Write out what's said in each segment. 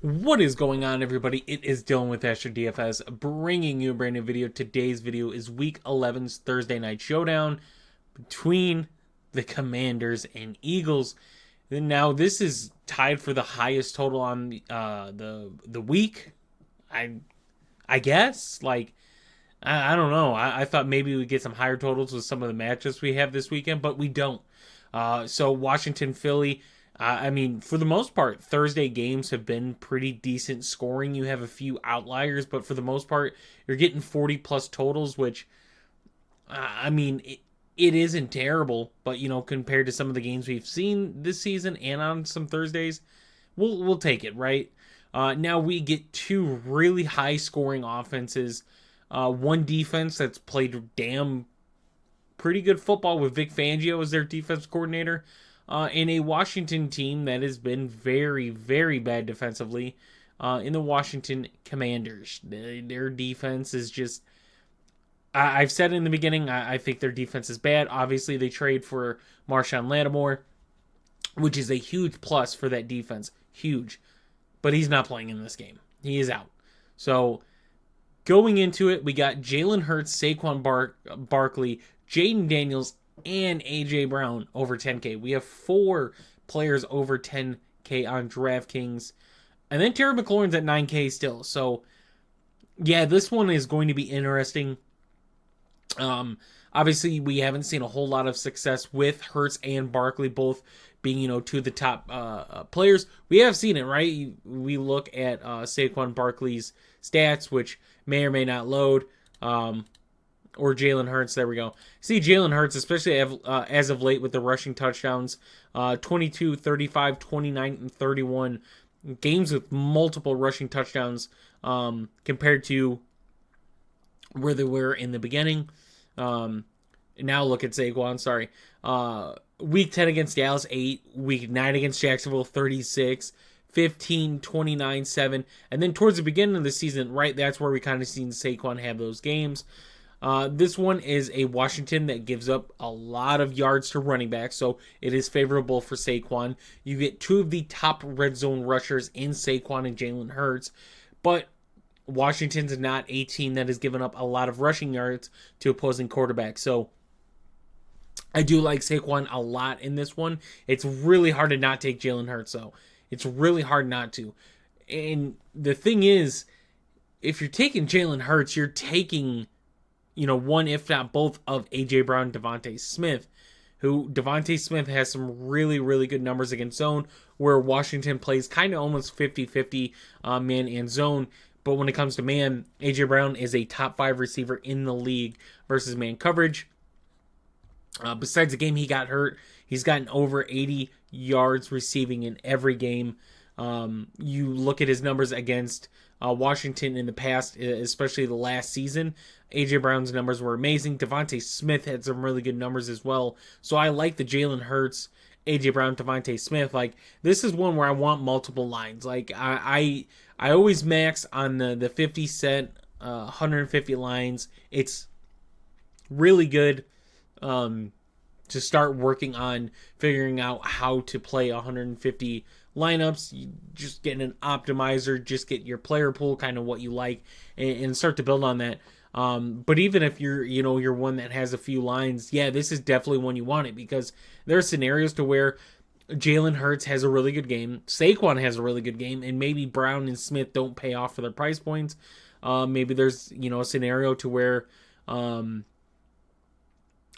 What is going on, everybody? It is Dylan with DFS, bringing you a brand new video. Today's video is Week 11's Thursday Night Showdown between the Commanders and Eagles. Now, this is tied for the highest total on the week. I guess. I don't know. I thought maybe we'd get some higher totals with some of the matchups we have this weekend, but we don't. So Washington, Philly. For the most part, Thursday games have been pretty decent scoring. You have a few outliers, but for the most part, you're getting 40 plus totals, which, it isn't terrible. But, compared to some of the games we've seen this season and on some Thursdays, we'll take it, right? Now we get two really high scoring offenses. One defense that's played pretty good football with Vic Fangio as their defense coordinator. In a Washington team that has been very, very bad defensively, in the Washington Commanders. Their defense is just... I've said in the beginning, I think their defense is bad. Obviously, they trade for Lattimore, which is a huge plus for that defense. Huge. But he's not playing in this game. He is out. So, going into it, we got Jalen Hurts, Saquon Barkley, Jaden Daniels, and A.J. Brown over 10K. We have 4 players over 10K on DraftKings. And then Terry McLaurin's at 9K still. So, yeah, this one is going to be interesting. Obviously, we haven't seen a whole lot of success with Hurts and Barkley both being, two of the top players. We have seen it, right? We look at Saquon Barkley's stats, which may or may not load. Or Jalen Hurts, there we go. See Jalen Hurts, especially as of late with the rushing touchdowns, 22, 35, 29, and 31 games with multiple rushing touchdowns compared to where they were in the beginning. Now look at Saquon, sorry. Week 10 against Dallas, 8. Week 9 against Jacksonville, 36. 15, 29, 7. And then towards the beginning of the season, right, that's where we kind of seen Saquon have those games. This one is a Washington that gives up a lot of yards to running backs, so it is favorable for Saquon. You get 2 of the top red zone rushers in Saquon and Jalen Hurts, but Washington's not a team that has given up a lot of rushing yards to opposing quarterbacks, so I do like Saquon a lot in this one. It's really hard to not take Jalen Hurts, though. It's really hard not to. And the thing is, if you're taking Jalen Hurts, you're taking... one, if not both, of A.J. Brown and Devontae Smith, who Devontae Smith has some really, really good numbers against zone, where Washington plays kind of almost 50-50 man and zone. But when it comes to man, A.J. Brown is a top 5 receiver in the league versus man coverage. Besides the game he got hurt, he's gotten over 80 yards receiving in every game. You look at his numbers against Washington in the past, especially the last season. A.J. Brown's numbers were amazing. Devontae Smith had some really good numbers as well. So I like the Jalen Hurts, A.J. Brown, Devontae Smith. This is one where I want multiple lines. I always max on the 50 cent, 150 lines. It's really good to start working on figuring out how to play 150 lineups. You just get an optimizer, just get your player pool, kind of what you like, and start to build on that. But even if you're one that has a few lines, yeah, this is definitely one you want it, because there are scenarios to where Jalen Hurts has a really good game, Saquon has a really good game, and maybe Brown and Smith don't pay off for their price points. Maybe there's a scenario to where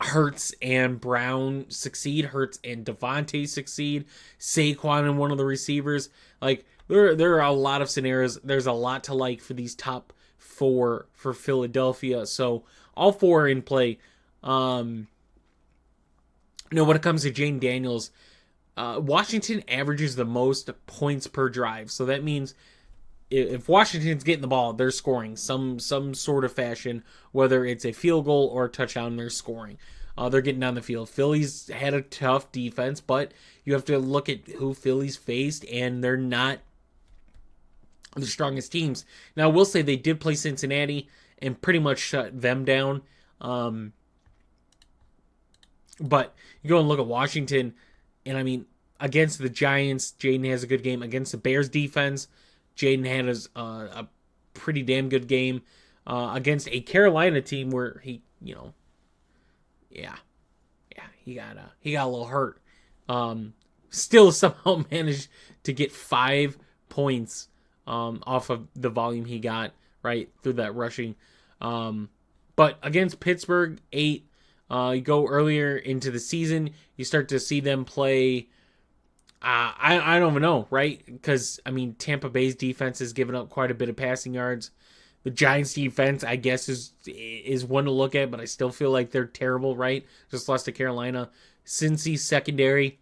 Hurts and Brown succeed, Hurts and Devontae succeed, Saquon and one of the receivers. There are a lot of scenarios. There's a lot to like for these top 4 for Philadelphia. So all 4 are in play. When it comes to Jaden Daniels, Washington averages the most points per drive. So that means if Washington's getting the ball, they're scoring some sort of fashion, whether it's a field goal or a touchdown, they're scoring. They're getting down the field. Philly's had a tough defense, but you have to look at who Philly's faced, and they're not the strongest teams. Now, I will say they did play Cincinnati and pretty much shut them down. But you go and look at Washington, and against the Giants, Jaden has a good game. Against the Bears defense, Jaden had a pretty damn good game against a Carolina team where he, he got a little hurt. Still somehow managed to get 5 points off of the volume he got right through that rushing. But against Pittsburgh, 8. You go earlier into the season, you start to see them play. I don't even know, right? Because Tampa Bay's defense has given up quite a bit of passing yards. The Giants' defense, I guess, is one to look at, but I still feel like they're terrible, right? Just lost to Carolina. Cincy's secondary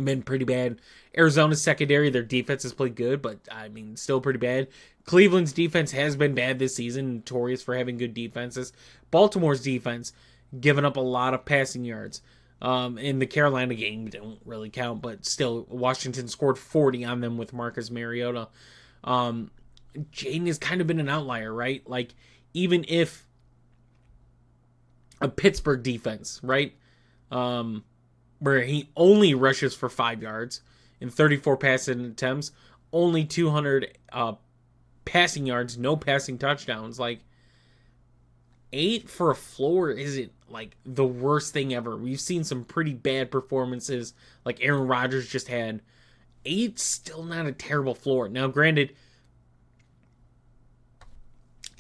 been pretty bad. Arizona's secondary, their defense has played good, but still pretty bad. Cleveland's defense has been bad this season, notorious for having good defenses. Baltimore's defense, giving up a lot of passing yards. In the Carolina game, don't really count, but still, Washington scored 40 on them with Marcus Mariota. Jaden has kind of been an outlier, right? Like, even if a Pittsburgh defense, right, where he only rushes for 5 yards in 34 passing attempts, only 200 passing yards, no passing touchdowns. Like, 8 for a floor isn't like the worst thing ever. We've seen some pretty bad performances like Aaron Rodgers just had. 8's still not a terrible floor. Now, granted,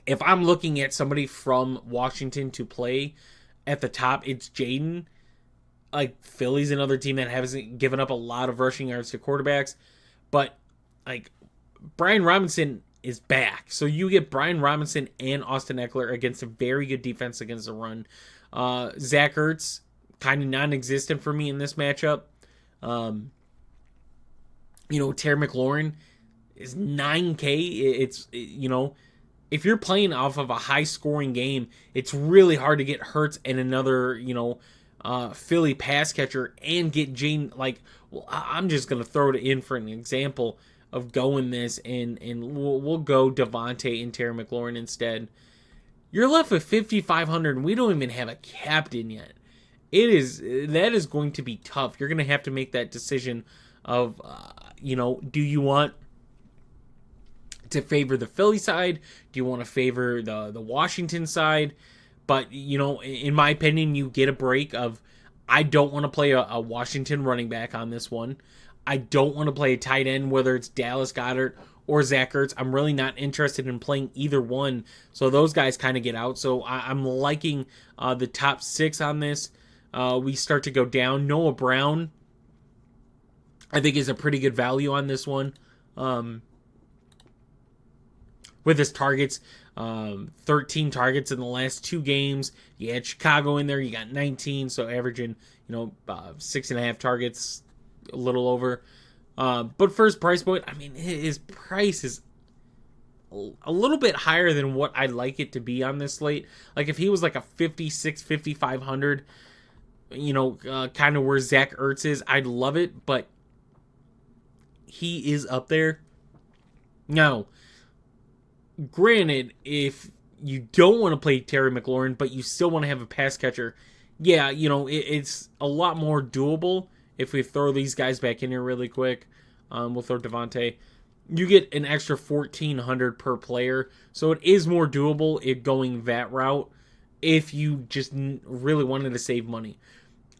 if I'm looking at somebody from Washington to play at the top, it's Jaden. Like, Philly's another team that hasn't given up a lot of rushing yards to quarterbacks. But, like, Brian Robinson is back. So you get Brian Robinson and Austin Eckler against a very good defense against the run. Zach Ertz, kind of non-existent for me in this matchup. Terry McLaurin is 9K. If you're playing off of a high-scoring game, it's really hard to get Hurts and another, Philly pass catcher and get Jane. Like, well, I'm just going to throw it in for an example of going this, and we'll go Devontae and Terry McLaurin instead. You're left with 5,500, and we don't even have a captain yet. That is going to be tough. You're going to have to make that decision of, do you want to favor the Philly side? Do you want to favor the Washington side? But, in my opinion, you get a break of, I don't want to play a Washington running back on this one. I don't want to play a tight end, whether it's Dallas Goedert or Zach Ertz. I'm really not interested in playing either one. So those guys kind of get out. So I'm liking the top 6 on this. We start to go down. Noah Brown, I think, is a pretty good value on this one. With his targets, 13 targets in the last 2 games. You had Chicago in there. You got 19, so averaging, 6.5 targets, a little over. But for his price point, his price is a little bit higher than what I'd like it to be on this slate. Like, if he was like a 56, 5,500, kind of where Zach Ertz is, I'd love it, but he is up there. Now, granted, if you don't want to play Terry McLaurin, but you still want to have a pass catcher, yeah, it's a lot more doable if we throw these guys back in here really quick. We'll throw Devontae. You get an extra 1,400 per player, so it is more doable going that route if you just really wanted to save money.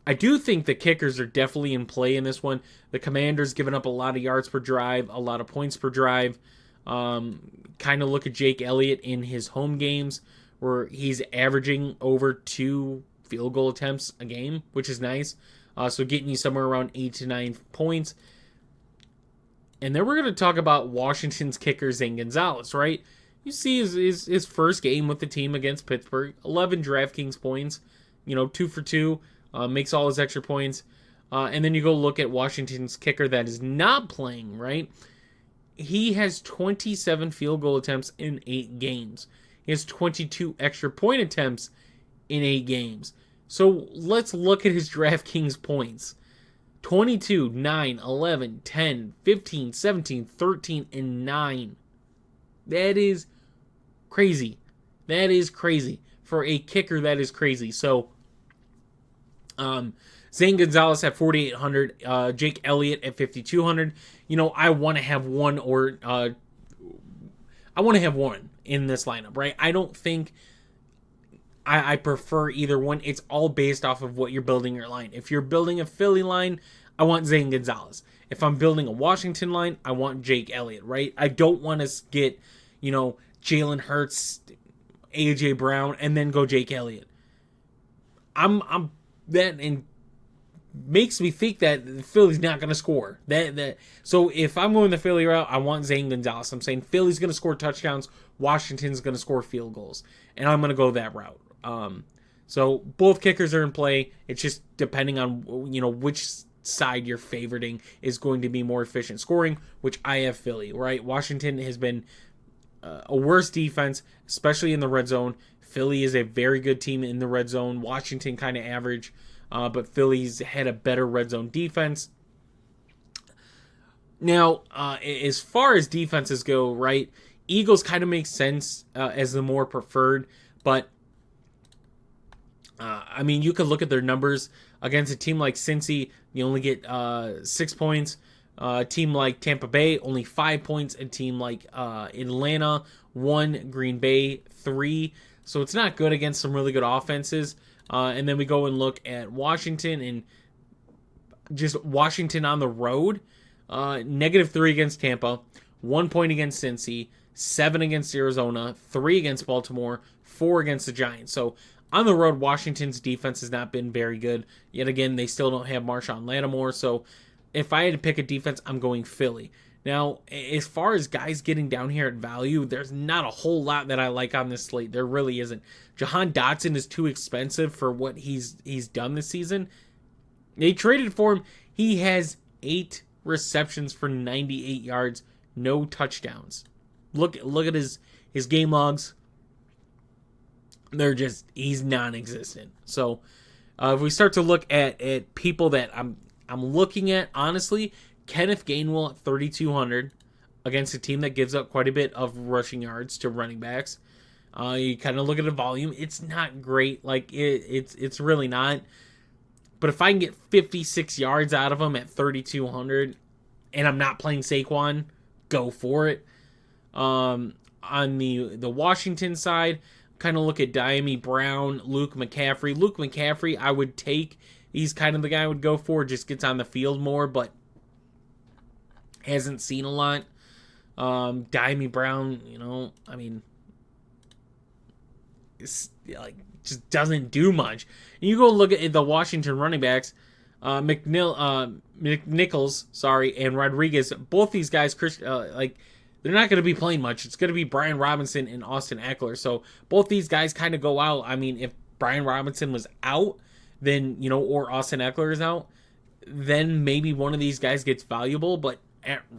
I do think the kickers are definitely in play in this one. The Commanders giving up a lot of yards per drive, a lot of points per drive. Kind of look at Jake Elliott in his home games where he's averaging over 2 field goal attempts a game, which is nice. So getting you somewhere around 8 to 9 points. And then we're going to talk about Washington's kicker, Zane Gonzalez, right? You see his first game with the team against Pittsburgh, 11 DraftKings points, 2 for 2, makes all his extra points. And then you go look at Washington's kicker that is not playing, right? He has 27 field goal attempts in 8 games. He has 22 extra point attempts in 8 games. So let's look at his DraftKings points. 22, 9, 11, 10, 15, 17, 13, and 9. That is crazy. That is crazy. For a kicker, that is crazy. So, Zane Gonzalez at 4,800. Jake Elliott at 5,200. I want to have one in this lineup, right? I don't think I prefer either one. It's all based off of what you're building your line. If you're building a Philly line, I want Zane Gonzalez. If I'm building a Washington line, I want Jake Elliott, right? I don't want to get, Jalen Hurts, AJ Brown, and then go Jake Elliott. That and makes me think that Philly's not going to score. So if I'm going the Philly route, I want Zane Gonzalez. I'm saying Philly's going to score touchdowns, Washington's going to score field goals, and I'm going to go that route. So both kickers are in play. It's just depending on which side you're favoriting is going to be more efficient scoring, which I have Philly, right? Washington has been a worse defense, especially in the red zone. Philly is a very good team in the red zone. Washington kind of average, but Philly's had a better red zone defense. Now, as far as defenses go, right, Eagles kind of makes sense as the more preferred, but you could look at their numbers against a team like Cincy. You only get 6 points. A team like Tampa Bay, only 5 points. A team like Atlanta, 1. Green Bay, 3. So it's not good against some really good offenses. And then we go and look at Washington, and just Washington on the road. -3 against Tampa, 1 point against Cincy, 7 against Arizona, 3 against Baltimore, 4 against the Giants. So on the road, Washington's defense has not been very good. Yet again, they still don't have Marshawn Lattimore. So if I had to pick a defense, I'm going Philly. Now, as far as guys getting down here at value, there's not a whole lot that I like on this slate. There really isn't. Jahan Dotson is too expensive for what he's done this season. They traded for him. He has 8 receptions for 98 yards, no touchdowns. Look at his game logs. He's non-existent. So if we start to look at people that I'm looking at, honestly, Kenneth Gainwell at 3,200 against a team that gives up quite a bit of rushing yards to running backs. You kind of look at the volume. It's not great. Like it's really not. But if I can get 56 yards out of him at 3,200, and I'm not playing Saquon, go for it. On the Washington side, kind of look at Diami Brown, Luke McCaffrey. Luke McCaffrey, I would take. He's kind of the guy I would go for. Just gets on the field more, but hasn't seen a lot. Diami Brown, it's like just doesn't do much. And you go look at the Washington running backs, McNichols, and Rodriguez. Both these guys, they're not going to be playing much. It's going to be Brian Robinson and Austin Eckler. So both these guys kind of go out. If Brian Robinson was out, then, or Austin Eckler is out, then maybe one of these guys gets valuable. But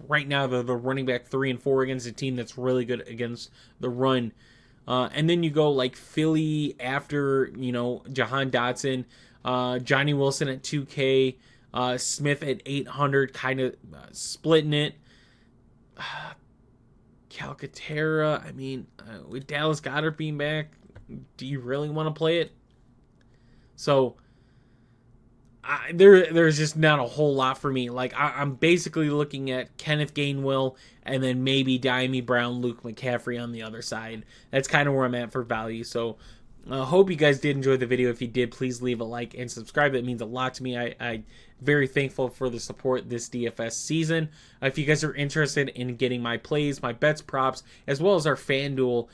right now, they're the running back 3 and 4 against a team that's really good against the run. And then you go like Philly after, Jahan Dotson, Johnny Wilson at 2K, Smith at 800, kind of splitting it. Calcaterra, with Dallas Goedert being back, do you really want to play it? So there's just not a whole lot for me. Like I'm basically looking at Kenneth Gainwell and then maybe Diami Brown, Luke McCaffrey on the other side. That's kind of where I'm at for value. So I hope you guys did enjoy the video. If you did, please leave a like and subscribe. That means a lot to me. I'm very thankful for the support this DFS season. If you guys are interested in getting my plays, my bets, props, as well as our FanDuel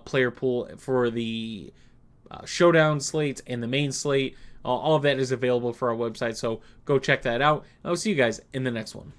player pool for the showdown slates and the main slate, all of that is available for our website. So go check that out. I'll see you guys in the next one.